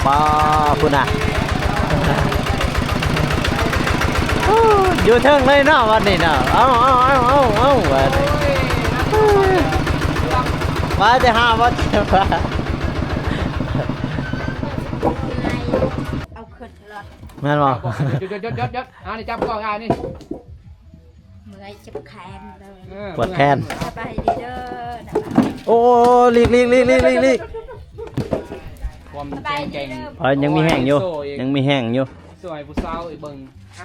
ป้าพุ่นน่ะอยู่เทิงเลยเนาะวันนี้เนาะเอาวันนี้ว่าจะหาว่าจะว่าเอาขึ้นรถแม่นบ่ ยศนี่จับกล้องง่ายนี่เมื่อยจับแขนเลย ปวดแขน สบายดีเด้อ โอ้ลีกความเก่ง ยังมีแห้งอยู่ยังมีแห้งอยู่ สวยผู้สาวอีกเบิ่ง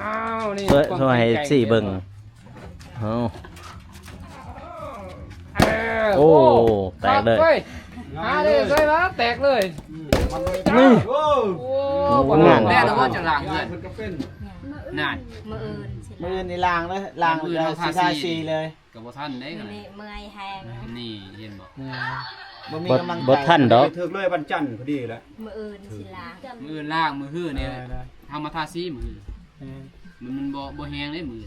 อ้าวนี่สวยสี่เบิ่งโอ้แตกเลยเลยสวยแล้วแตกเลยนี่โอ้งานแรกแล้วก็จะล้างเงินนั่นมืออื่นนี่ล้างเลยล้างเลยทาสีเลยกับบ่ทันได้กัน เมื่อยแห้งนี่เห็นบ่บ่ทันดอกถึกเลยวันจันทร์พอดีแล้วมืออื่นสิล้างมือล่างมือหื้อเนี่ยทำมาทาสีมือมันบ่แห้งได้มือ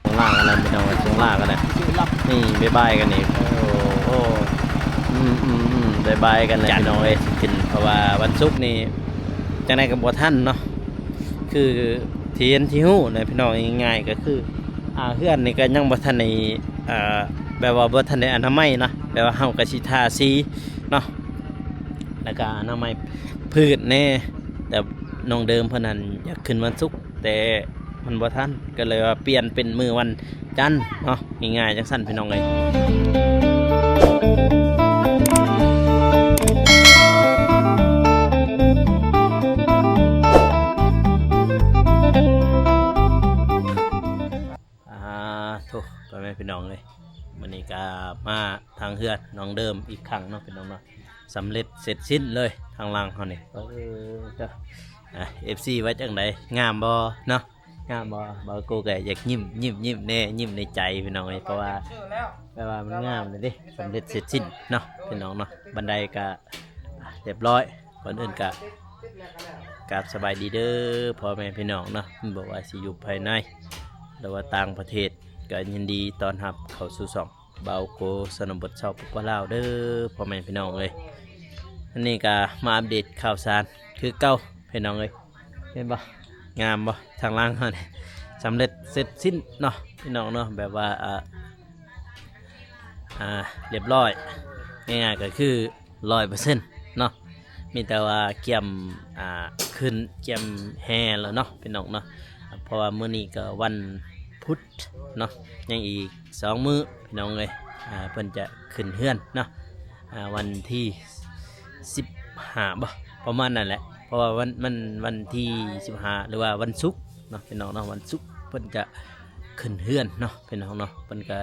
ช่วงล่างกันเลยไม่ต้องช่วงล่างกันเลยนี่บายกันนี่โอ้บายกันเลยพี่น้องเอ้ยกินเพราะว่าวันศุกร์นี่จังได๋ก็บ่ทันเนาะคือที่เห็นที่ฮู้นะพี่น้องง่ายๆก็คือเฮือนนี่ก็ยังบ่ทันได้แบบว่าบ่ทันได้อนามัยเนาะแบบว่าเฮาก็สิทาสีเนาะแล้วก็อนามัยพืชแน่แต่น้องเดิมเพิ่นนั้นอยากขึ้นวันศุกร์แต่มันบ่ทันก็เลยว่าเปลี่ยนเป็นมื้อวันจันทร์เนาะง่ายๆจังซั่นพี่น้องเอ้ยทุกพ่อแม่พี่น้องเลยวันนี้ก็มาทางเฮือนน้องเดิมอีกครั้งเนาะพี่น้องเนาะสำเร็จเสร็จสิ้นเลยทางล่างเขานี่จ้ะFC ไว้จังไดงามบ่เนาะงามบ่โกแกอยากยิ้มแน่ยิ้มในใจพี่น้องเลยเพราะว่าแปลว่ามันงามเลยดิสำเร็จเสร็จสิ้นเนาะพี่น้องเนาะบันไดก็เรียบร้อยคนอื่นก็กราบสบายดีเด้อพ่อแม่พี่น้องเนาะบอกว่าสิอยู่ภายในหรือว่าต่างประเทศก็ยินดีต้อนรับเข้าสู่ช่องเบาโกสนบทชาวปุกลาวเด้อพ่อแม่พี่น้องเลยอันนี้ก็มาอัปเดตข่าวสารคือเก่าพี่น้องเลยเห็นบ่งามบ่ทางล่างเขาเนี่ยสำเร็จเสร็จสิ้นเนาะพี่น้องเนาะแบบว่าเรียบร้อยง่ายๆก็คือ 100% เนาะมีแต่ว่าเกี่ยมขึ้นเกี่ยมแห่แล้วเนาะพี่น้องเนาะเพราะว่ามื้อนี้ก็วันพุธเนาะยังอีก2 มื้อพี่น้องเลยเพิ่นจะขึ้นเฮือนเนาะวันที่15บ่ประมาณนั่นแหละเพราะว่าวันที่15หรือว่าวันศุกร์เนาะพี่น้องเนาะวันศุกร์เพิ่นจะขึ้นเฮือนเนาะพี่น้องเนาะเพิ่นก็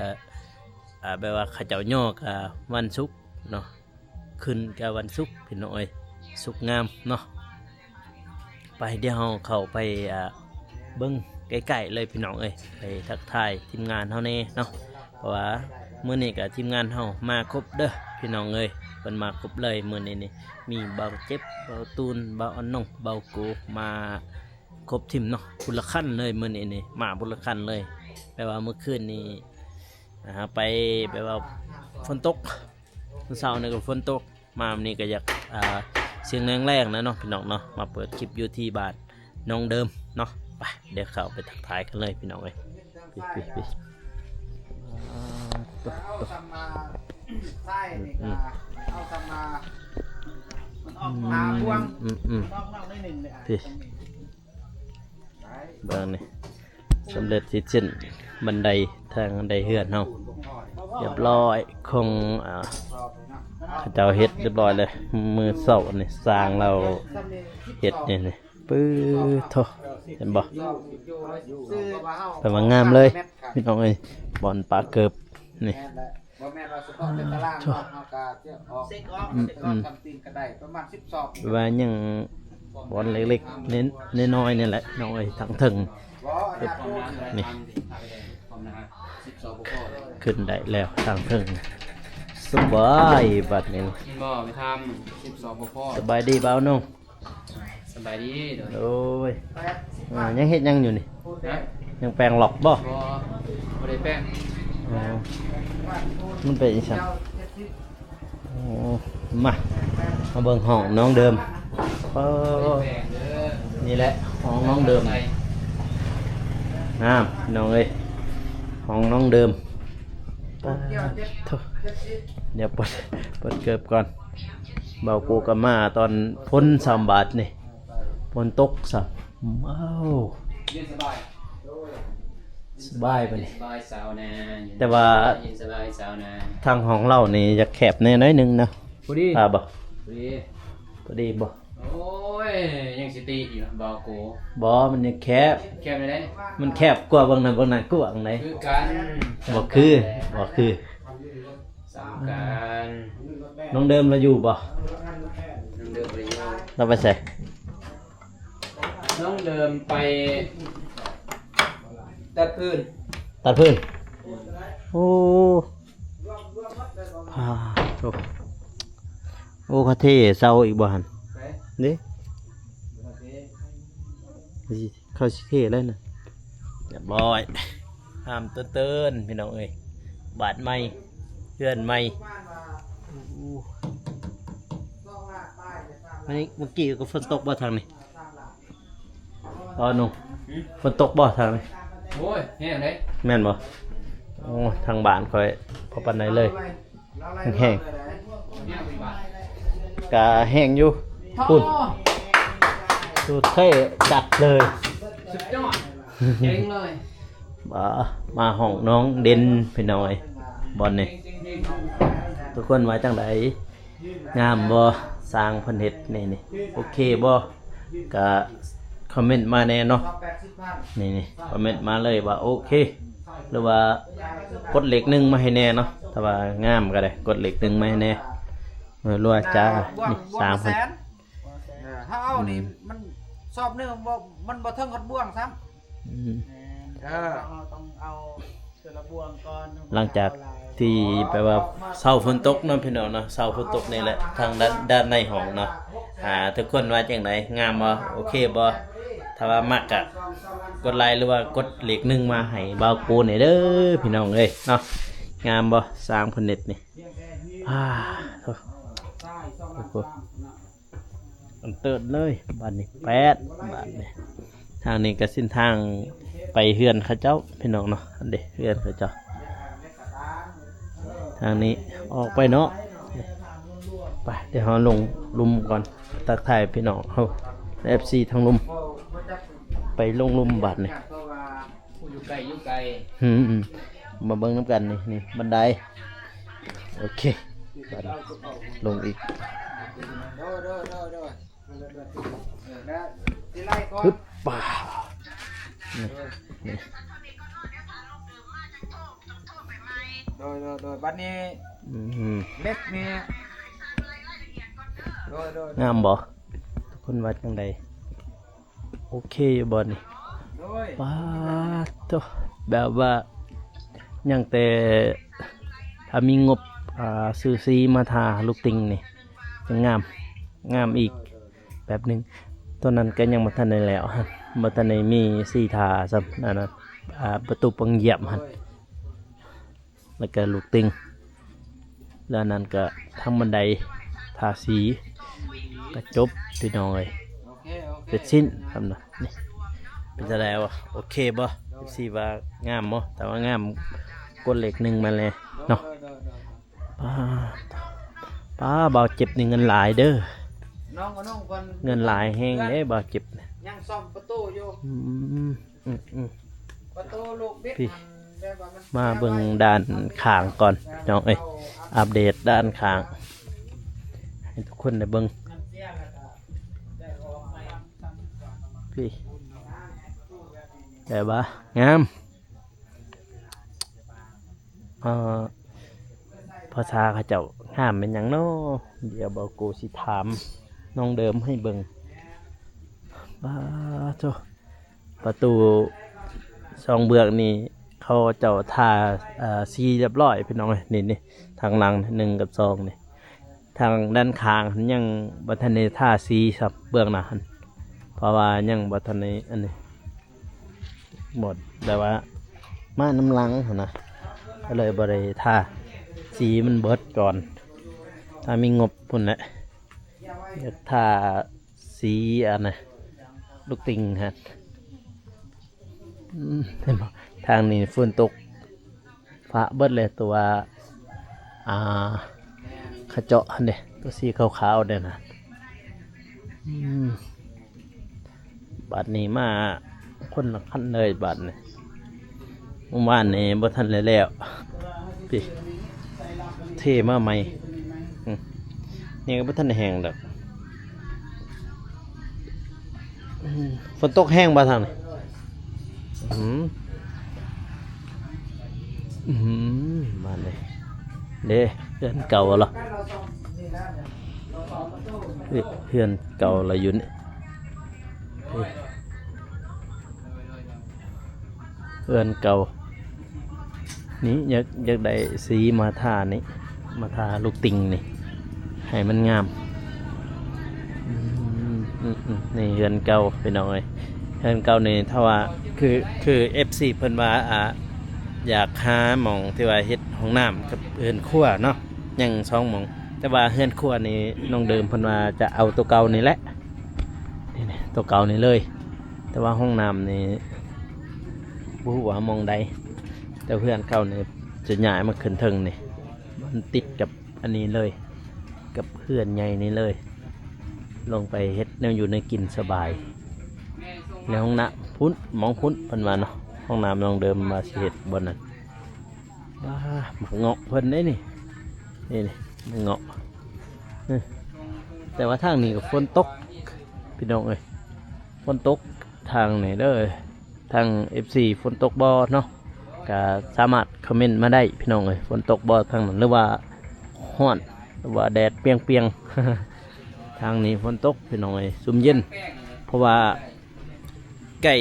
แบบว่าเขาเจ้าย่อกับวันศุกร์เนาะขึ้นกับวันศุกร์พี่น้องเอ้ยศุกร์งามเนาะไปเดี๋ยวเราเข้าไปเบิ่งใกล้ๆเลยพี่น้องเอ้ยไปทักทายทีมงานเฮาแน่เนาะเพราะว่ามื้อนี้ก็ทีมงานเฮามาครบเด้อพี่น้องเอ้ยเพิ่นมาครบเลยมื้อนี้นี่มีเบาเจ็บเบาตูนเบาอันนงเบาโกมาครบทีมเนาะบุญละขั้นเลยมื้อนี้นี่มาบุญละขั้นเลยแปลว่าเมื่อคืนนี้ไปแบบว่าฝนตกเมื่อเช้านี่ก็ฝนตกมาวันนี้ก็อยากเสียงแรงๆนะเนาะพี่น้องเนาะมาเปิดคลิปอยู่ที่บ้านน้องเดิมเนาะไปเดี๋ยวเข้าไปทักทายกันเลยพี่น้องเอ้ยปิเอาทำมาใช่นี่ก็เอาทำมามันออกมาพวงนอกได้หนึ่งเลยพี่เบิ่งนี่สำเร็จสิ้นบันไดทางบันไดเฮือนเฮาเรียบร้อยคงเขาเจ้าเฮ็ดเรียบร้อยเลยมือเสานี่สร้างเราเฮ็ดนี่ปื้อโถเห็นบ่แต่ว่างามเลยพี่น้องเอ้ยบอลปลาเกิบนี่ว่ายังบอลเล็กๆเน้นน้อยนี่แหละน้อยทั้งถึงนี่ขึ้นได้แล้วทั้งถึงสบายบัดนี้บ่ไปทำ12พ่อสบายดีเปล่าน้องสบายดีโอ้ยยังเฮ็ดยังอยู่นี่ยังแปลงหลอกบ่ได้แป้งมันเป็นยังไงมาเบิ่งห้องน้องเดิม เออ แปลงเด้อ นี่แหละห้องน้องเดิมน้ำน้องเอ้ยห้องน้องเดิม เกี่ยวเจ็ด โถ่เดี๋ยวเปิดเกิบก่อนเบากูกับมาตอนพ้นสามบาทนี่พ้นตกสับอ้าว เย็นสบาย สบายไปนี่ สบายสาวนะ แต่ว่า เย็นสบายสาวนะ ทางห้องเรานี่จะแคบแน่น้อยหนึงนะ พอดี บ่ พอดี พอดีบ่ โอ้ยยังสิตีอยู่บาโก บ่มันยังแคบ แคบเลยได้ มันแคบกว่าบางนั้นกว้างไหน คือกัน บ่คือบ่คือ สามกัน น้องเดิมเราอยู่บ่ น้องเดิมไปอยู่ เราไปใส่ น้องเดิมไปตัดพื้น ตัดพื้นโอ้พาโถโอ้เขาเท่เศร้าอีกบ่หัน ไป นี่ โอเค เข้าสิเท่เลยนะเรียบร้อยห้ามเตือนพี่น้องเอ้ยบาดใหม่เพื่อนใหม่อันนี้เมื่อกี้ก็ฝนตกบ่ทางนี้ตอนนู้นฝนตกบ่ทางนี้ โอ้ยแห้งเลย แม่นบ่โอ้ทางบ้านค่อยพอปานใดเลยแห้ง เนี่ยเป็นบาท กะแห้งอยู่พุ่นสุดเท่จัดเลย สุดยอดเจ๋งเลย มาห้องน้องเด่นพี่น้อยบอลนี่ เจ๋ง ทุกคนว่าจังไดงามบ่สร้างเพิ่นเฮ็ดนี่โอเคบ่ก็คอมเมนต์มาแน่เนาะนี่คอมเมนต์มาเลยว่าโอเค หรือว่ากดเหล็กหนึ่งมาให้แน่เนาะถ้าว่างามก็ได้กดเหล็กหนึ่งมาให้แน่รัวจ้านี่สร้างเพิ่น ถ้าเอานี่มันสอบหนึงบ่มันบ่เทิงฮอดบ่วงซ้ำ อืม เราต้องเอาเสือละบ่วงก่อน หลังจากที่แปลว่าเช้าฝนตกเนาะพี่น้องเนาะเช้าฝนตกนี่แหละทางด้านในห้องเนาะทุกคนว่าจังไดงามบ่โอเคบ่ถ้าว่ามักก็กดไลค์หรือว่ากดเลข1มาให้บ่าวกูนี่เด้อพี่น้องเอ้ยเนาะงามบ่สร้างเพิ่นเน็ตนี่โธ่โอ้โหอันเติดเลยบ้านนี้8บ้านนี้ทางนี้ก็เส้นทางไปเฮือนเขาเจ้าพี่น้องเนาะอันเด้เฮือนเขาเจ้าทางนี้ออกไปเนาะไปเดี๋ยวเราลงลุมก่อนทักทายพี่น้องเฮา FC ทางลุมไปลงลุมบาดนี่ อยู่ไกลอยู่ไกล มาเบิ่งน้ำกันนี่บันไดโอเคบัดลงอีก ฮึบป่านี่ โดยบัดนี้ อืม เล็กนี่โดย งามบ่คนวัดจังใดโอเคอยู่บ่นี่ โดย ป้าดโตแบบว่ายังแต่ถ้ามีงบซื้อซีมาทาลูกติงนี่จะงามอีกแบบหนึงตัวนั้นก็ยังบ่ทันได้แล้วฮะบ่ทันได้มีซีทาซับนั่นน่ะประตูปังเหยียบหั่นแล้วก็ลูกติงแล้วนั้นก็ทางบันไดทาสีก็จบพี่น้องเอ้ย โอเค เป็นชิ้นครับนะนี่เป็นจะแล้วะโอเคบ่สีว่างามบ่แต่ว่างามกดเหล็กหนึ่งมาเลยเนาะป้าเบาเจ็บนี่เงินหลายเด้อ น้องกับน้องคน เงินหลายแห้งเด้เบาเจ็บ ยังซ่อมประตูอยู่ ประตูลูกบิด พี่ มันแบบว่ามัน มาเบิ่งด้านข้างก่อนน้องเอ้ยอัปเดตด้านข้างให้ทุกคนได้เบิ่งพี่แต่ว่างามภาษาเขาเจ้างามเป็นหยังเนาะเดี๋ยวบอกกูสิถามน้องเดิมให้เบิ่งบ้าโธ่ประตูสองเบือกนี่เขาเจ้าทาสีเรียบร้อยพี่น้องเอ้ยนี่ทางหลัง1 กับ 2นี่ทางด้านข้างยังบ่ทันได้ทาสีครับเบื้องหน้าหั่นเพราะว่ายังบ่ทันได้อันนี้หมดแต่ว่ามาน้ำลังหั่นนะก็เลยบ่ได้ทาสีมันเบิดก่อนถ้ามีงบพุ่นแหละอยากทาสี สีอันน่ะลูกติงฮะเห็นบ่ทางนี้ฝนตกฟ้าเบิดเลยตัวอ่าขะเจาะหั่นเด้ตัวสีขาวๆเด้น่ะบัดนี้มาคนละคันเลยบัดนี้เมื่อวานนี้บ่ทันแล้วพี่เทมาใหม่นี่ก็บ่ทันได้แห้งดอกฝนตกแห้งบ่ทางนี้บ้านนี้เด้เพื่อนเก่าเหรอเพื่อนเก่าละอยู่นี่เพื่อนเก่านี่อยากได้สีมาทานี่มาทาลูกติงนี่ให้มันงามนี่เพื่อนเก่าไปหน่อยเพื่อนเก่านี่ถ้าว่าคือ FC เพิ่นว่าอยากหาหม่องที่ว่าเฮ็ดห้องน้ำกับเฮือนครัวเนาะยัง2หม่องแต่ว่าเฮือนครัวนี่น้องเดิมเพิ่นว่าจะเอาตัวเก่านี่แหละนี่ตัวเก่านี่เลย แต่ว่าห้องน้ำนี่บ่ฮู้ว่าหม่องใดแต่เพื่อนเก่านี่จะย้ายมาขึ้นเทิงนี่มันติดกับอันนี้เลยกับเพื่อนใหญ่นี่เลย ลงไปเฮ็ดแนวอยู่ในกินสบายในห้องน้ำพุ่นมองพุ่นเพิ่นว่าเนาะห้องน้ำน้องเดิมมาสิเฮ็ดบนนั้นว้าหมักเงาะเพิ่นได้นี่มันเงาะแต่ว่าทางนี้ก็ฝนตกพี่น้องเอ้ยฝนตกทางไหนเด้อทาง FC ฝนตกบ่เนาะก็สามารถคอมเมนต์มาได้พี่น้องเอ้ยฝนตกบ่ทางนั้นหรือว่าร้อนหรือว่าแดดเปรียงๆทางนี้ฝนตกพี่น้องเอ้ยซุ่มเย็นเพราะว่าไก่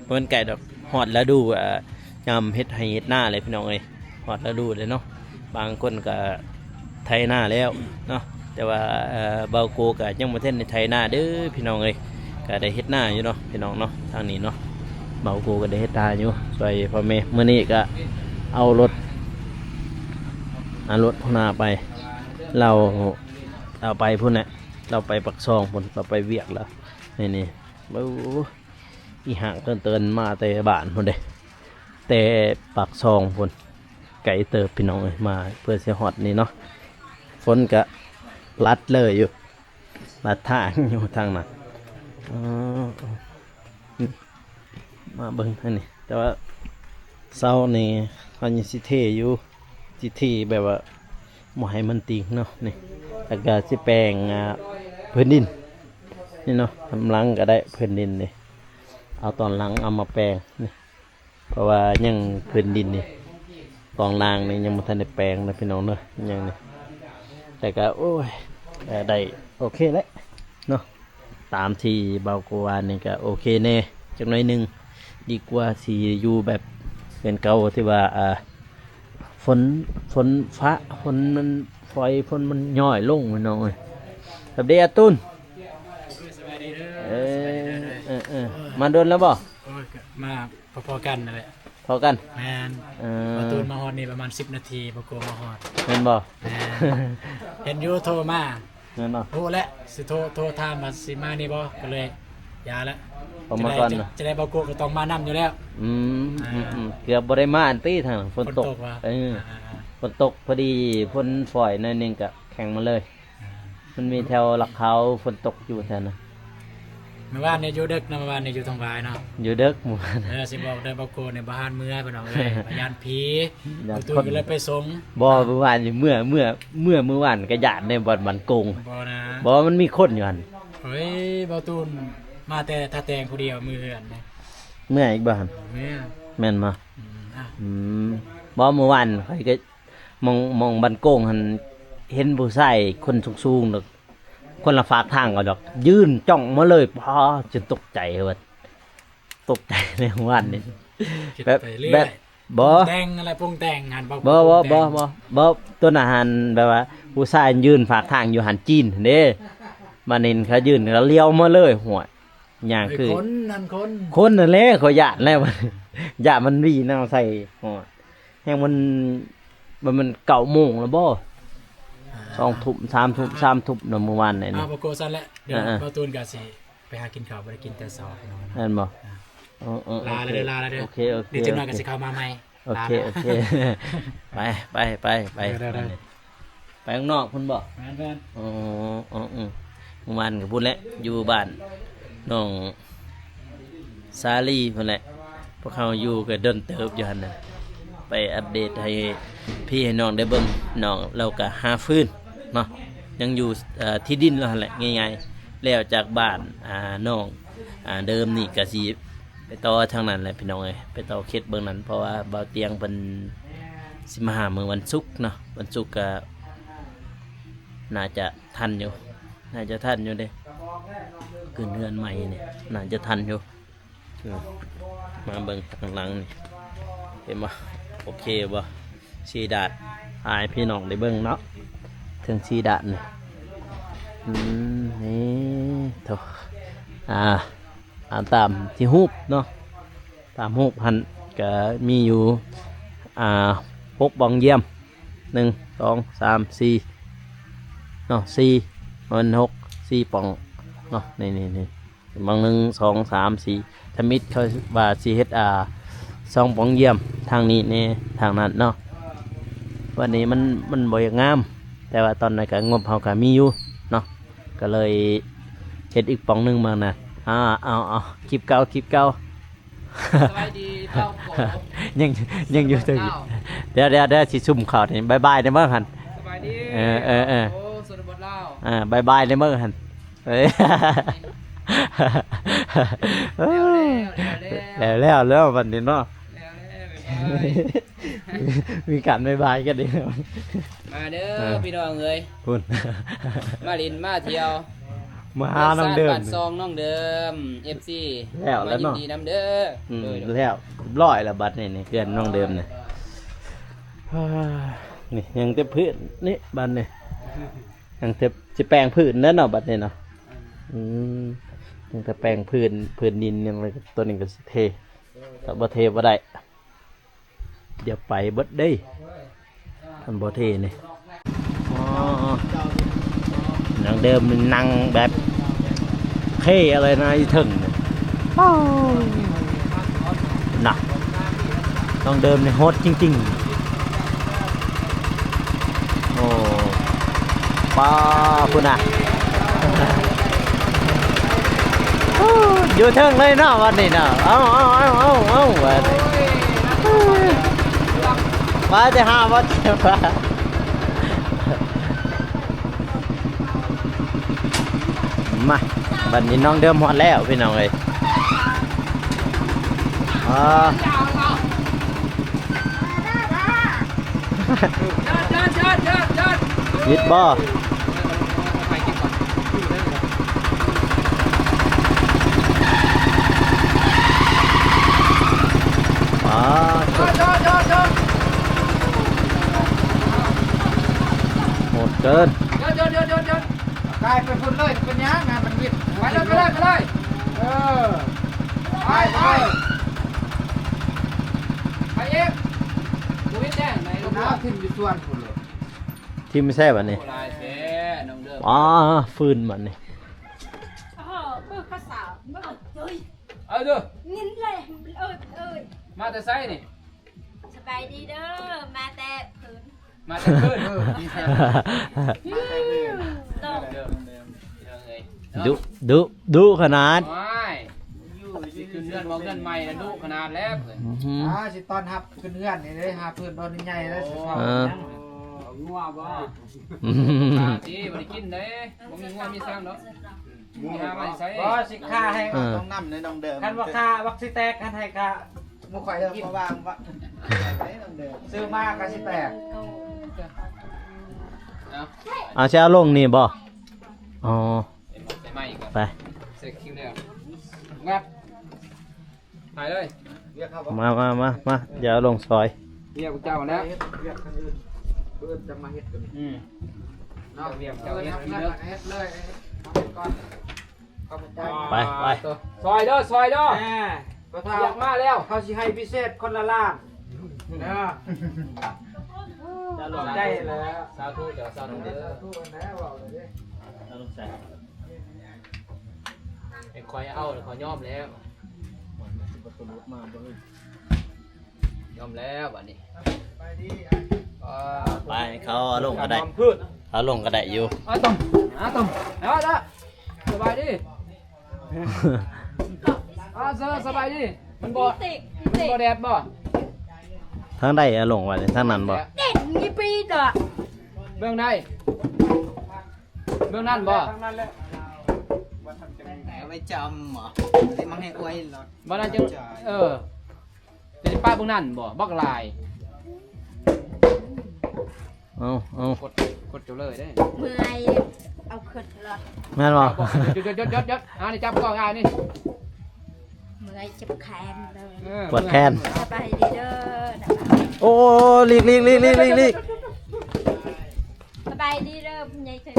เพิ่นไก่ดอกฮอดแล้วดูยามเฮ็ดให้เฮ็ดหน้าเลยพี่น้องเอ้ยฮอดแล้วดูเลยเนาะบางคนก็ไถหน้าแล้วเนาะแต่ว่าเบาโกก็ยังบ่ทันได้ไถหน้าเด้อพี่น้องเอ้ยก็ได้เฮ็ดหน้าอยู่เนาะพี่น้องเนาะทางนี้เนาะเบาโกก็ได้เฮ็ดหน้าอยู่ช่วยพ่อแม่มื้อนี้ก็เอารถพุ่นหน้าไปเราเอาไปพุ่นน่ะเราไปปักซองพุ่นเราไปเวียกแล้วนี่บ่อีห่างเตือนมาแต่บ้านพุ่นเด้แต่ปากซองพุ่นไก่เติบพี่น้องเอ้ยมาเพื่อสิฮอดนี่เนาะฝนก็ลัดเลยอยู่ลัดทางอยู่ทางนั้นมาเบิ่งทางนี้แต่ว่าเสานี่เขายังสิเทอยู่สิเทแบบว่าบ่ให้มันติงเนาะนี่แล้วก็สิแปลงพื้นดินนี่เนาะทำหลังก็ได้พื้นดินนี่เอาตอนหลังเอามาแปลงนี่เพราะว่ายังพื้นดินนี่ตอนล่างนี่ยังไม่ทันได้แปลงนะพี่น้องเนาะยังนี่แต่ก็โอ้ยได้โอเคแล้วเนาะตามที่เบากว่านี่ก็โอเคแน่จักหน่อยหนึงดีกว่าที่อยู่แบบเป็นเก่าที่ว่าฝนฟ้าฝนมันฝอยฝนมันย่อยลงพี่น้องเอ้ยแบบเดียตุ้นมาโดนแล้วบ่มาพอๆกันนั่นแหละพอกันแมนประตูมาฮอดนี่ประมาณ10 นาทีปโกมาฮอดเห็นบ่แมนเห็นอยู่โทรมาเห็นบ่โทรแล้วสิโทรถามว่าสิมานี่บ่ก็เลยยาแล้วผมมาก่อนจะได้ปโกก็ต้องมานํอยู่แล้วเกือบบ่ได้มาอันตี้ทางฝนตกฝนตกพอดีฝนฝอยหน่อยนึงก็แข็งมาเลยมันมีแถวหลักเขาฝนตกอยู่แถวนั้นเมื่อวานเนี่ยอยู่ดึกนะเมื่อวานเนี่ยอยู่ทางวายเนาะอยู่ดึกหมู่สิบอกเดินปโกในบ้านเมื่อไปหน่อยเลยพยานผีประตูก็เลยไปส่งบ่เมื่อวานอยู่เมื่อวานก็ญาติในบ่อนมันโกงบ่นะบ่มันมีคนอยู่หั่นเฮ้ยบ่ตูนมาแต่ถ้าแต่งผู้เดียวมือเหือนนะเมื่ออีกบ่หั่นแม่นบ่บ่เมื่อวานข่อยก็มองบันโกงหั่นเห็นผู้ชายคนสูงๆดอกคนละฝากทางก็ดอกยืนจ้องมาเลยพอจนตกใจเว้ยตกใจในวันนี้แบบบ่แต่งอะไรปรุงแต่งหันบ่ต้นอาหารแบบว่าผู้ชายยืนฝากทางอยู่หันจีนเด้มานินเขายืนแล้วเลี้ยวมาเลยหัวอย่างคือคนนั่นแหละเขาหยาดแล้วหยาดมันวีน้ำใส่หัวแห้งมัน9 โมงแล้วบ่ 2 ทุ่ม3 ทุ่ม3 ทุ่มเนาะเมื่อวานนี่ เอาบ่โกซั่นแหละเดี๋ยว อ่า บ่ตูนก็สิไปหากินข้าวบ่ได้กินแต่เช้าพี่น้อง นั่นบ่ลาแล้วเด้อลาแล้วเด้อ โอเคโอเค เดี๋ยวจังหน่อยก็สิเข้ามาใหม่ โอเคโอเค ไปไปข้างนอกพุ่นบ่ แม่น อ๋อเมื่อวานก็พุ่นแหละอยู่บ้านน้องซาลีพุ่นแหละพวกเขาอยู่ก็เดินเติบอยู่หั่นน่ะไปอัปเดตให้พี่ให้น้องได้เบิ่งน้องเราก็หาฟืนเนาะยังอยู่ที่ดินแล้วหั่นแหละง่ายๆแล้วจากบ้านน้องเดิมนี่ก็สิไปต่อทางนั้นแหละพี่น้องเอ้ยไปต่อเขตเบิ่งนั้นเพราะว่าเบาเตียงเพิ่นสิมาหามื้อวันศุกร์เนาะวันศุกร์ก็น่าจะทันอยู่เด้ขึ้นเรือนใหม่นี่น่าจะทันอยู่มาเบิ่งข้างหลังนี่เห็นบ่โอเคบ่สีดาดหายพี่น้องได้เบิ่งเนาะถึงสีดาดนี่นี่โถตามที่รูปเนาะตามรูปหันก็มีอยู่6บ้องเยี่ยม1 2 3 4เนาะ4มัน6 4ป่องเนาะนี่บาง1 2 3 4ถ้ามิดเขาว่าสิเฮ็ด2ป่องเยี่ยมทางนี้นี่ทางนั้นเนาะวันนี้มันบ่อยากงามแต่ว่าตอนนั้นก็งบเฮาก็มีอยู่เนาะก็เลยเฮ็ดอีกป่องหนึงมาน่ะเอาคลิปเก่า สบายดีเจ้าโก ยังอยู่ตึงเดี๋ยวสิซุ่มข่าวนี่บายได้เมื่อหัน สบายดี เออ โอ้สนบทเล่า บายได้เมื่อหันเอ้ย แล้ววันนี้เนาะมีการบายกันดิ มาเด้อพี่น้องเอ้ย พุ่น มาลินมาเที่ยว มาหาน้องเดิม บ้านซองน้องเดิม FC แล้วเนาะ มายินดีนำเด้อโดย แล้วร้อยละบัดนี่เพื่อนน้องเดิมเนี่ยนี่ยังเต็มพื้นนี่บัดนี่ยังเต็มจะแปลงพื้นนั่นเนาะบัดนี่เนาะยังจะแปลงพื้นดินยังอะไรตัวนี้ก็สิเทแต่บ่เทบ่ได้เดี๋ยวไปเบิดได้ทำบ่เทนี่น้องเดิมนั่งแบบเท่อะไรนะอีถึงเนี่ยหนักน้องเดิมเนี่ยโฮดจริงๆโอ้ป้าพุ่นอ่ะอยู่เทิงเลยเนาะวันนี้เนาะเอาวันนี้มาจะหาว่าจะมาวันนี้น้องเดิมหอดแล้วพี่น้องเลยยิดบ่โหดเกิน กลายเป็นคนเลยเป็นยังงานมันวิด ไปเลย เออไป ไปเองดูวิทย์แจ้งในลูก น้าทิมอยู่ส่วนคนเลย ที่ไม่ใช่วันนี้ ลายแท้น้องเดิม ฟืนมันนี่ โอ้โหเบิกภาษาเบิกเอ้ย เอาเด้อ นิ้นเลยเอ้ย มาแต่ไซนี่ สบายดีเด้อมาแต่พื้น มาแต่คืน ตก เดิมดุขนาด ไม่คือเดือนมองเดือนใหม่นะดุขนาดแล้ว สิตอนหับขึ้นเงื่อนนี่เลยหาเพื่อนตอนใหญ่แล้วสิครับ งัวบ่ที่บริกินเด้บ่มีงัวมีสร้างเนาะมีหามาใส่ ก็สิค่าให้ ต้องนำในน้องเดิม คันว่าค่าวัคซีนแตกคันให้ค่ามุกข่อย เดิม กิน มาวางวะในน้องเดิม ซื้อมาก็สิแตก เอาเช้าลงนี่บ่อ๋อ ใส่ไม้อีก ไป เสร็จคิวแล้วงับไปเลย เรียกเขา มาเดี๋ยวลงซอย เรียกเจ้าแล้ว เรียกคนอื่นเพื่อนจะมาเฮ็ดกัน เนาะเรียก เจ้า เจ้า เฮ็ เฮ็ ด ด เล เลย ย เอาเฮ็ดก่อนเข้าไปจ่าย ไป ซอยเด้อซอยเด้อ แม่ก็เท่า เรียกมาแล้ว เขาสิให้พิเศษคนละล้านเด้อ ได้แล้ว สาธุเดี๋ยวสาธุเด้อ ทุกคนแล้วบอกเลยดิ เอาลงใส่ ไอ้คอยเอาขอยอมแล้วยอมแล้วบัดนี้ ไปดี ไปเขาเอาลงก็ได้เอาลงก็ได้อยู่ ต้มเอาละสบายดิสบายดิมันบ่ ติก มันบ่แดดบ่ ทางใดเอาลงไว้ทางนั้นบ่ เด็ดยี่ปีเด้อ เบื้องใดเบื้องนั้นบ่ ทั้งนั้นแหละ เอาไว้จำเหรอได้มังให้อวยเหรอ บ่นั้นจังจะป้าเบื้องนั้นบ่บักลาย เอา กดเจ้าเลยได้ เมื่อยเอาขึ้นรถ แม่นบ่ ยดนี่จับกล้องนี่ เมื่อยเจ็บแขนเลย ปวดแขน สบายดีเด้อนะ โอ้ลีก สบายดีเด้อคุณยายเคย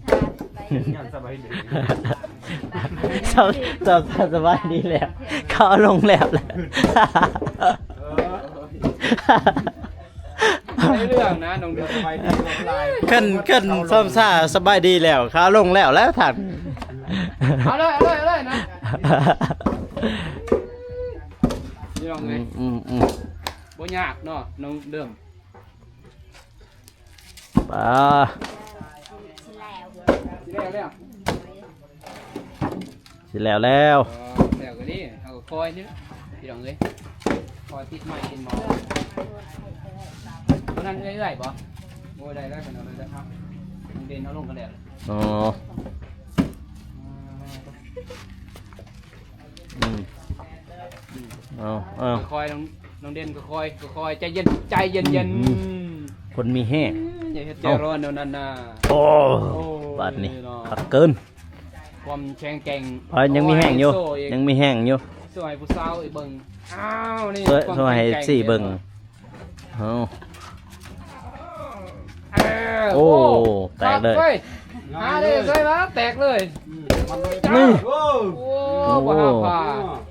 ทานสบายดี สบายดีแล้วเขาเอาลงแล้วแหละ เรื่องนะน้องเดือดไปดีลาย ขึ้นซ่อมซ่าสบายดีแล้วเขาเอาลงแล้วท่าน เอาเลยนะนี่ลองไงบ่ยากเนาะน้องเดือด ป่า แล้ว ที่แล้ว สิแล้ว แล้วก็นี่เอาคอยนี่พี่น้องเลยคอยติดไม้ติดหมอเพราะนั้นเรื่อยๆป่ะโอ้ยได้แล้วขนาดนั้นนะครับเด่นเอาลงกันแล้ว อ๋อเอา คอยน้องเด่นก็คอยใจเย็น คนมีแห้ง อย่าเฮ็ดใจร้อนเดี๋ยวนั้นนะ โอ้บาดนี้ขัดเกิน ความแข็งแกร่ง ยังมีแห้งอยู่ยังมีแห้งอยู่ สวยผู้สาวอีกเบิ่งอ้าวนี่ สวยให้สี่เบิ่งเอาโอ้แตกเลย หาเลยใช่ไหมแตกเลย นี่ โอ้ โอ้บ้าผ่า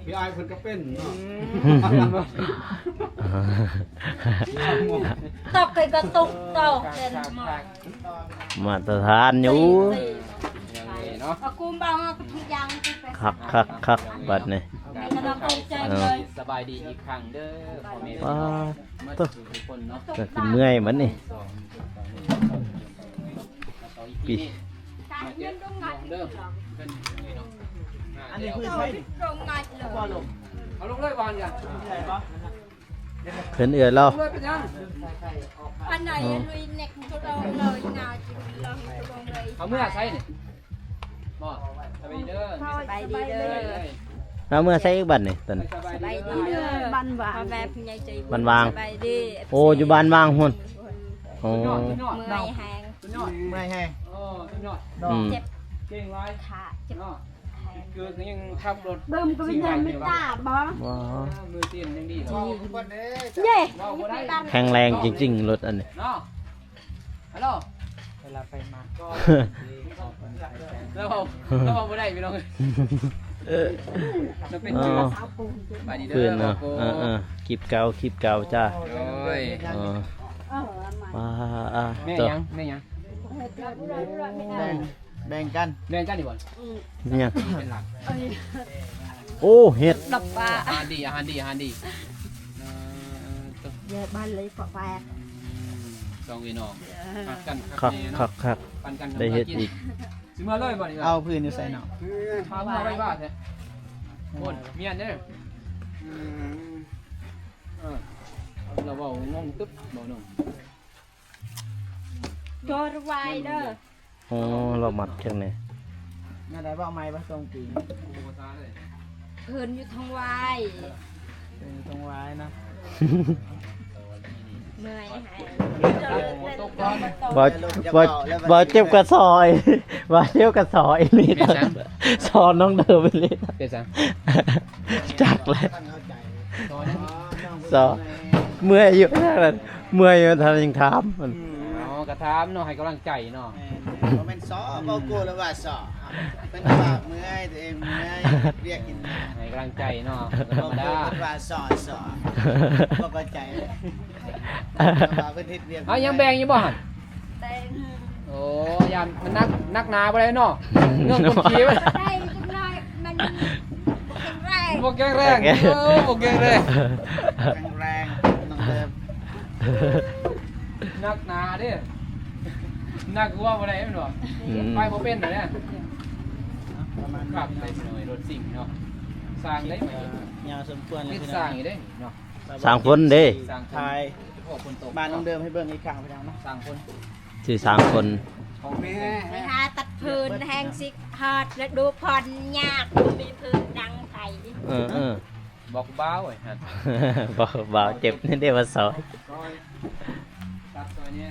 พี่ไอ้เพิ่นก็เป็นเนาะ ตกเคยกระตุกตกเด่นหมด มาตรฐานอยู่ อย่างนี้เนาะ เอากุ้งบางก็ทุกอย่างไป คักบัดนี้ มีกระดองใจเลย สบายดีอีกครั้งเด้อพ่อแม่ ว้า มา ตัว สู่ทุกคนเนาะ ก็สิเมื่อยเหมือนนี่ ปี การเงินต้องงัด เด้อเป็นนี่เนาะ อันนี้คือใช่ดิ ต้องงัดเลย เอาลงเลยวานกัน เพิ่นเอื้อเรา ลงเลยเป็นยัง อันไหนลุยเน็กก็ลองเลยงาจิลองลองเลย เอาเมื่อใช้นี่บ่สบายเด้อ สบายดีเด้อ เอาเมื่อใส่อีกบัดนี่ตอน สบาย สบาย ดี ดีเด้อบ้านว่างแบบใหญ่ใจบุญ บ้านวาง สบายดี โอ้อยู่บ้านวางหุ่นโอ้ สุดยอด เมื่อยแหง สุดยอด ไม่ให้ โอ้สุดยอด อืม เจ็บ เก่งไร ขาเจ็บ เนาะ แขน คือยังขับรถ เบิ่มก็เป็นยังไม่ตาบ่ ว้า มือตีนยังดี ขอบคุณเพิ่นเด้ เย่ แข็งแรงจริงๆรถอันนี้ เนาะฮัลโหล เวลาไปมาก็ แล้วบ่ได้พี่น้องเราเป็น อ๋อ ไปดีเด้ เพื่อน อ เนาะคลิปเก่าจ้า โอ้ย ว้า แม่ ตัว ยังแม่ยัง แบ่งกัน แม่จ้าดิบ่ เนี่ย เป็นหลัก โอ้เห็ด ดอกปลา อาหารดีอาหารดี เยอะบ้านเลยฝาแฝด สองพี่น้องปันกัน คัก ปันกัน ได้เห็ดอีก สิมาเลยบ่นี่ เอาพื้นอยู่ใส่หนอ พามาไว้บ้านแท้คนเมียนเด้อเราเว้างงตึ๊บบ่น้อง โจรวายเด้อ โอ้เรามัดแค่ไหน น่าได้บ่ไม้ผสมปี ภาษาเลย เพิ่นอยู่ทางวาย เป็นตรงไว้นะ เมื่อยแหง บ่เจ็บกระซอยบ่เจ็บกระซอยนี่ตอนสอนน้องเดิมไปเลย เป็นจัง จักเลย ท่านเข้าใจ ตอนนั้น สอเมื่อยอยู่นั่นเมื่อยอยู่ทางยังถามมัน อ๋อกระทามเนาะให้กำลังใจเนาะ บ่แม่นซอบ่กูแล้วว่าซอเป็นว่าเมื่อยตัวเองเมื่อยเรียกกิน ให้กำลังใจเนาะธร บ่ รม กู ดา ว่าซอบ่เข้าใจ ว่าเพิ่นเฮ็ดเวียก เอายังแบ่งอยู่บ่หั่น แต่ โอ้ยานมันนักหนาบ่ได้เนาะเรื่องคนขี้มัน ได้จังเลยมันแข็งแรง บ่แข็งแรงบ่แข็งแรง แข็งแรงน้องเติม นักหนาเด้นักว่าบ่ได้แม่นบ่ไปบ่เป็นน่ะเนี่ย ประมาณ ขับได้หน่อยรถสิ่งเนาะสร้างได้ไหม ยาวสมควรเลย ติด พี่ ส น้ ร้า อง ง อยู่ได้เนาะ สร้างคนเด้ สร้างคน ทาย โอ้คนตก บ้านน้องเดิมให้เบิ่งอีกครั้งพี่น้องเนาะ สร้างคน ชื่อสร้างคน ของแม่ ไปหาตัดพื้นแห้งสิฮอดแล้วดูพรยากมีพื้นดังไทย บอกบ้าวไอ้ฮะ บ่เจ็บนี่เด้ว่าซอย ตัดซอยนี้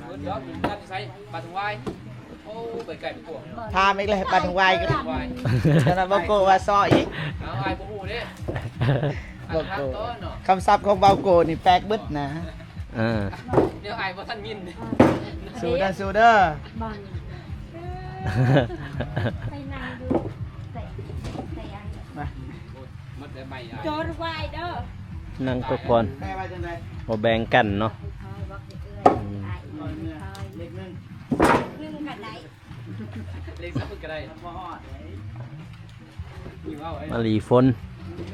รถยอดตัดใส่ปลาถุงวายโอ้ไปไก่ไปกวง ทามอีกเลยปันวายก็ วาย ฉะนั้นบ่โกว่าซ้ออีก เอาไอ้ปูหูดิเอาทักต้นเนาะ คำศัพท์ของเบาโกนี่แปลกบึดนะ เดี๋ยวไอ้บ่ทันยิน สู้เด้อสู้เด้อ บังไปนั่งดูแต่ยัง มา มันแต่ใบ โจรวายเด้อ นั่งตกก่อน แม่ว่าจังได๋ บ่แบ่งกันเนาะ คอยบอกเอื้อยไอ้ ร้อยเมื่อเล็กนึง นึ่งกันไหน เล็กสักก็ได้ บ่ฮอด อยู่เอาไอ้ มาหลีฝน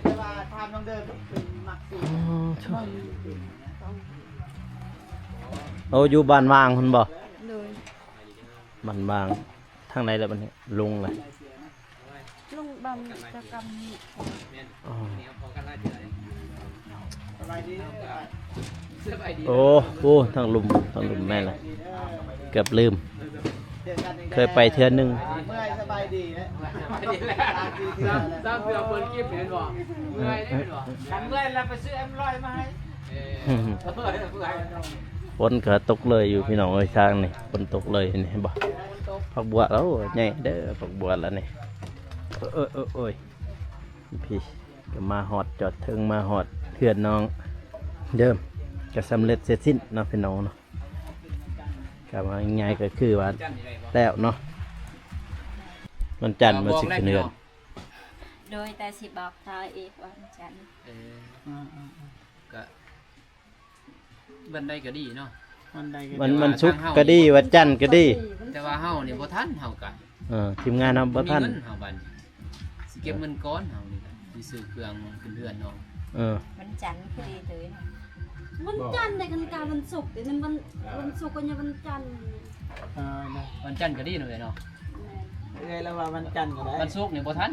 แต่ว่าทามน้องเดิมเป็นมักสูง โอ้อยู่บ้านวางพุ่นบ่ เลย บ้านวางทางไหนแล้วบัดนี้ลุงเลย ลุงบำจะก อ๋อ พอกันได้เดือน สบายดี เสื้อใบดี โอ้โหทางลุมแม่นเลยเกือบลืม เคยไปเทื่อนึง เมื่อยสบายดีนะ สร้างเพื่อเปิดคลิปเห็นบ่เมื่อยได้เห็นบ่ กันเมื่อยแล้วไปซื้อM100มาให้ ฝนก็ตกเลยอยู่พี่น้องเอ้ยทางนี่ฝนตกเลยนี่เห็นบ่ผักบัวแล้วใหญ่เด้อผักบัวแล้วนี่โอ้ยพี่ก็มาฮอดจอดถึงมาฮอดเพื่อนน้องเดิมก็สำเร็จเสร็จสิ้นเนาะพี่น้องเนาะก็ว่าง่ายๆก็คือว่าแล้วเนาะมันจันทร์มาสิขึ้นเดือน ำโดยแต่สิบอกทอยอีกวันจันทร์ ก็บันไดก็ดีเนาะ มันชุกร์ก็ดีวันจันทร์ก็ดี แต่ว่าเฮานี่บ่ทันเฮากัน ทีมงานเฮาบ่ทัน มีเงินเฮาบัดสิเก็บเงินก้อนเฮานี่ล่ะสิซื้อเครื่องขึ้นเรือนเนาะ วันจันทร์พอดีเลยนะ วันจันทร์ในกันกาวันศุกร์เดี๋ยวนี้วันศุกร์ก็ยังวันจันทร์ วันจันทร์ก็ดีเนาะเอ้ยเนาะ เลยแล้วว่าวันจันทร์ก็ได้ วันศุกร์นี่บ่ทัน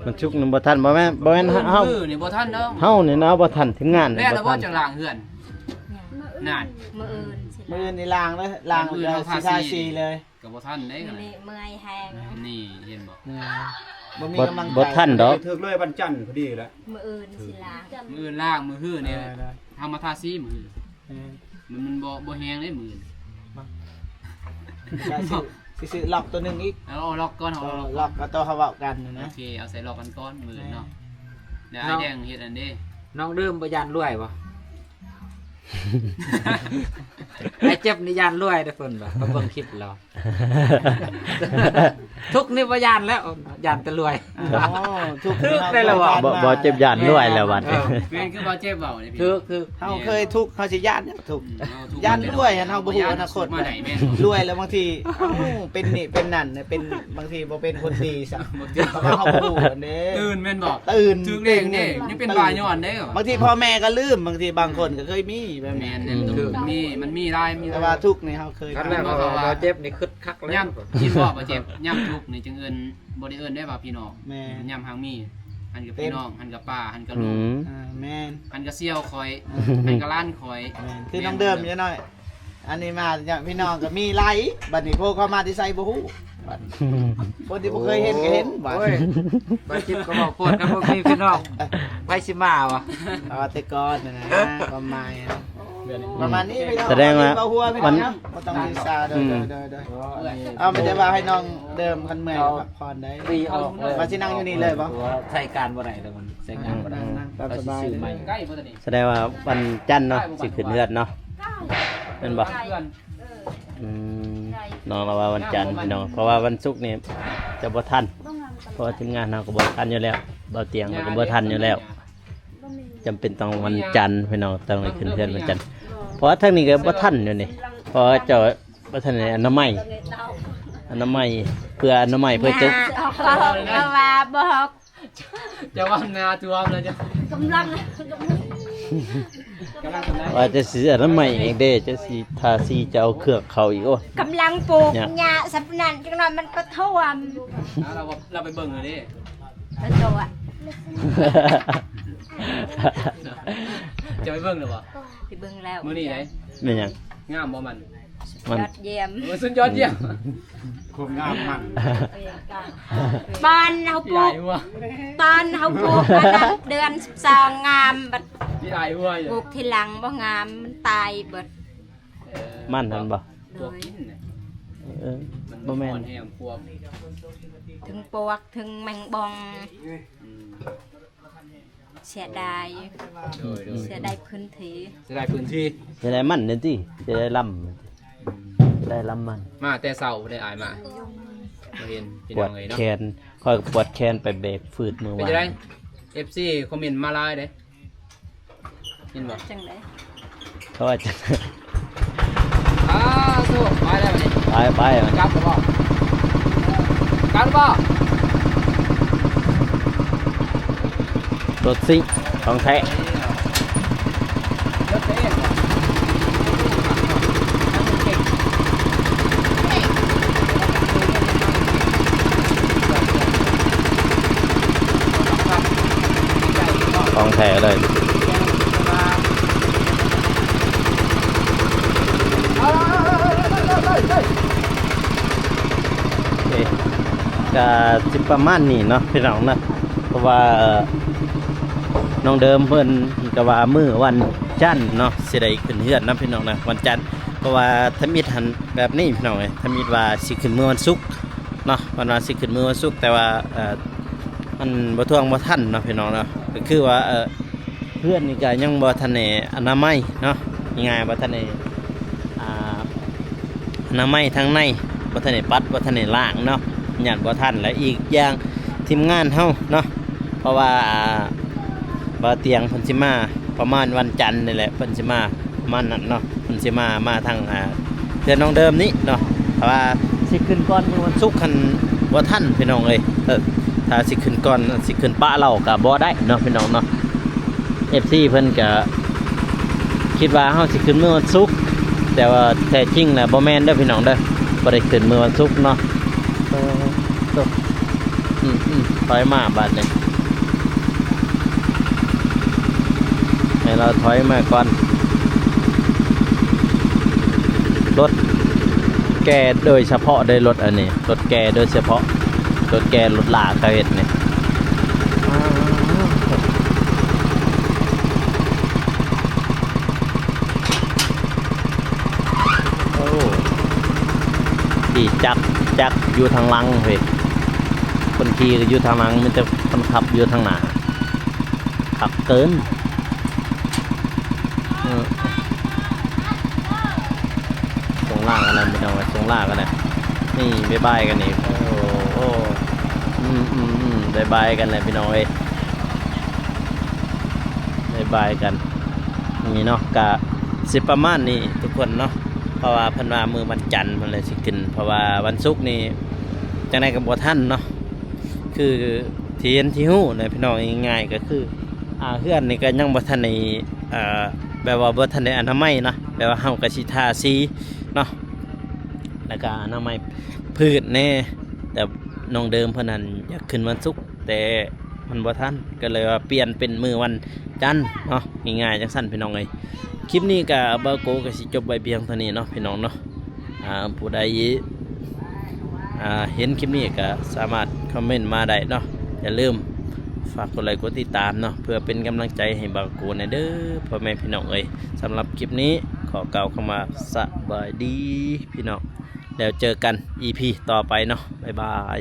มันชุกร์นี่บ่ทันบ่แม่นเฮา มื้อนี่บ่ทันเนาะ เฮานี่นะบ่ทันทีมงาน แล้ว บ่ เราบ่ ทัน จังล่างเฮือนนั่น มืออื่นสิ มือนี่ล้างเลยล้างเลยสิทาสีเลย ก็บ่ทันได้ มื กั อน นี้เมื่อยแห้ง นี่เห็นบ่ บ่มี บ่ กำลังใจ บ่ทันดอก ถึกเลยวันจันทร์พอดีแล้ว มืออื่นสิลา มื้ออื่นล่างมื้อฮื้อนี่ ได้ ทำมาทาสีมื้ออื่นมันบ่แฮงได้มื้ออื่น ได้ซื้อล็อกตัวนึงอีก เอาล็อกก่อนเอาล็อก ล็อกก็ตัวเขาเว้ากันนะ โอเคเอาใส่ล็อกกันก่อนมื้ออื่นเนาะเดี๋ยวไอ้แดงเฮ็ดอันนี้ น้องเริ่มประยานรวยปะ ไอ้เจ็บนี่ยานรวยได้อเพิ่นบ่ก็เบิ่งคลิปเรา ทุกนี่บ่ยานแล้วยานแต่รวย ทุก ทึกได้แล้ววะ บ่เจ็บยานด้วยแล้วบัดนี้ แม่นคือบ่เจ็บเว้านี่พี่ คือ เฮาเคยทุกข์เฮาสิย่านเนี่ยทุกข์ เอาทุก ย่านรวยอะเฮาบ่ฮู้อนาคต มาไหนแม่น รวยแล้วบางทีเป็นนี่เป็นนั่นเป็นบางทีบ่เป็นคนดีซะเพราะว่าเฮาบ่ฮู้อันนี้ ตื่นแม่นบ่ ตื่น ถึกเลขนี่นี่เป็นบาย้อนเด้อบ างทีพ่อแม่ก็ลืมบางทีบางคนก็เคยมีแบบ แม่ นี้ นมันมีลายมี แต่ว่าทุกข์นี่เฮาเคย คันแรกเราเจ็บนี่คึดคักแล้ว ย่ำกินบ่เจ็บย่ำทุกนี่จึงเอิ้นบ่ได้เอิ้นได้ว่าพี่น้อง แม่ ย่ำหางมีหันกับพี่น้องหันกับป้าหันกับ อื ลูก ม แม่น หันกับเสี่ยวคอยหันกับล้านคอย แม่นคือน้องเดิมอยู่น้อยอันนี้มาจากพี่น้องก็มีไลฟ์บัดนี้พวกเข้ามาที่ไซบ่ฮู้บัดคนที่บ่เคยเห็นก็เห็นบัด โอ้ยบ่คิดก็บอกปวดกันบ่มีพี่น้องไปสิมาวะ เอาแต่ก่อนนะประมาณประมาณนี้พี่น้อง แสดงว่า เบาหัวพี่น้องนะบ่ต้องศึกษาเด้อเอาไม่ได้ว่าให้น้องเดิมคันเมื่อยพักผ่อนได้ ตีออกเลย มาสินั่งอยู่นี่เลยบ่ ใช้การบ่ได้แล้วมันใช้งานบ่ได้ นั่งตามสบาย ซื้อ เล ใหม่ ย ใกล้บ่ตอนนี้ แสดงว่าวันจันทร์เนาะสิขึ้นเฮือนเนาะแม่นบ่ เพื่อน อืมน้องเราว่าวันจันทร์พี่น้องเพราะว่าวันศุกร์นี่จะบ่ทันเพราะว่าทีมงานเราก็บ่ทันอยู่แล้วเบาเตียงเราก็บ่ทันอยู่แล้ว บ่มี จำเป็นต้องวันจันทร์พี่น้องต้องไปขึ้นเฮือนวันจันทร์เพราะว่าทางนี้ก็บ่ทันอยู่นี่เพราะว่าเจ้าบ่ทันได้อนามัยเพื่ออนามัยเพื่อจะ ก็ว่าบอก จะว่านาตัวมเลยจะ กำลัง กำลังทำได้ ว่าจะสิอนามัยเองเด้จะสิทาสีจะเอาเครื่องเข้าอีกโอ้ กำลังปลูกหญ้าสับนั่นจังหน่อยมันก็ท่วม เราไปเบิ่งเลยดิ แล้วตัว จะไปเบิ่งหรือเปล่า ไปเบิ่งแล้ว มื้อนี้ไหน แม่นหยัง งามบ่มัน มัน ยอดเยี่ยม สุดยอดเยี่ยม คนงามมัน ตอนเฮาป พี่ ลู อาก ยหัว ตอนเฮาปลูกอันนั้นเดือน12งามบัด พี่อายหัวอยู่ ปลูกทีหลังบ่งามมันตายเบิด มันทันบ่ ตัวกินน่ะ เออบ่แม่น แห้งพวก ถึงปวกถึงแมงบองเสียดาย โดย เสียดายพื้นที่ จะได้พื้นที่ จะได้มันนี่ติจะได้ลำจะได้ลำมัน มาแต่เช้าได้อายมาเห็นพี่ ป น้ ว อ ด งเอ้ยเนาะ แขนค่อยปวดแขนไปเบรกฝืดมือ เป็น วา จังได๋ น FC คอมเมนต์มาหลายเด้เห็นบ่ จังได๋ เขาว่าจะ โธ่ไปแล้วบัดนี้ ไปมัน กลับหรือเปล่กลับหรือเปล่าร ถซิ่งของแท้ รถเองเหรอเก่ง ของแท้เลยโอเคก็สิประมาณนี้เนาะพี่น้องนะเพราะว่าน้องเดิมเพิ่นก็ว่ามื้อวันจันทร์เนาะสิได้ขึ้นเฮือนนะพี่น้องนะวันจันทร์เพราะว่าถ้ามีหันแบบนี้พี่น้องเอ้ยถ้ามีว่าสิขึ้นมื้อวันศุกร์เนาะวันว่าสิขึ้นมื้อวันศุกร์แต่ว่ามันบ่ท่วงบ่ทันเนาะพี่น้องเนาะก็คือว่าเพื่อนนี่ก็ยังบ่ทันได้อนามัยเนาะง่ายๆบ่ทันได้อนามัยทางในบ่ทันได้ปัดบ่ทันได้ล้างเนาะญาติบ่ทันและอีกอย่างทีมงานเฮาเนาะเพราะว่าบ่เตียงเพิ่นสิมาประมาณวันจันทร์นี่แหละเพิ่นสิมาประมาณนั้นเนาะเพิ่นสิมาทางเดือนน้องเดิมนี้เนาะเพราะว่าสิขึ้นก่อนมื้อวันศุกร์คันบ่ทันพี่น้องเอ้ยถ้าสิขึ้นก่อนสิขึ้นปะเราก็บ่ได้เนาะพี่น้องเนาะ FC เพิ่นก็คิดว่าเฮาสิขึ้นมื้อวันศุกร์แต่ว่าแท้จริงน่ะบ่แม่นเด้อพี่น้องเด้อบ่ได้ขึ้นมื้อวันศุกร์เนาะถอยมาบาดนี้ให้เราถอยมาก่อนรถแกโดยเฉพาะได้รถอันนี้รถแกโดยเฉพาะรถแกรถลากเขาเฮ็ดนี่โอ้ดีจักอยู่ทางหลังเฮ้ยคนขี่ก็อยู่ทางหลังมันจะคนขับอยู่ทางหน้าขับเกินส่งล่างกันเลยไม่ต้องไปส่งล่างกันเลยนี่บ๊ายบายกันนี่โอ้บ๊ายบายกันเลยพี่น้องเอ้ยบ๊ายบายกันนี่เนาะกะสิประมาณนี้ทุกคนเนาะเพราะว่าเพิ่นว่ามือวันจันทร์เพิ่นเลยสิขึ้นเพราะว่าวันศุกร์นี่จังได๋ก็บ่ทันเนาะคือที่เห็นที่ฮู้เนี่ยพี่น้องง่ายๆก็คือเฮือนนี่ก็ยังบ่ทันได้แบบว่าบ่ทันได้อนามัยนะแบบว่าเฮาก็สิทาสีเนาะแล้วก็อนามัยพืชแน่แต่น้องเดิมเพิ่นนั้นอยากขึ้นวันศุกร์แต่มันบ่ทันก็เลยว่าเปลี่ยนเป็นมื้อวันจันทร์เนาะง่ายๆจังซั่นพี่น้องเอ้ยคลิปนี้ก็บ่าวโกก็สิจบไว้เพียงเท่านี้เนาะพี่น้องเนาะผู้ใดเห็นคลิปนี้ก็สามารถคอมเมนต์มาได้เนาะอย่าลืมฝากกดไลค์กดติดตามเนาะเพื่อเป็นกำลังใจให้บ่าวโกนะเด้อพ่อแม่พี่น้องเอ้ยสำหรับคลิปนี้ขอกล่าวคำว่าสบายดีพี่น้องแล้วเจอกัน EP ต่อไปเนาะบ๊ายบาย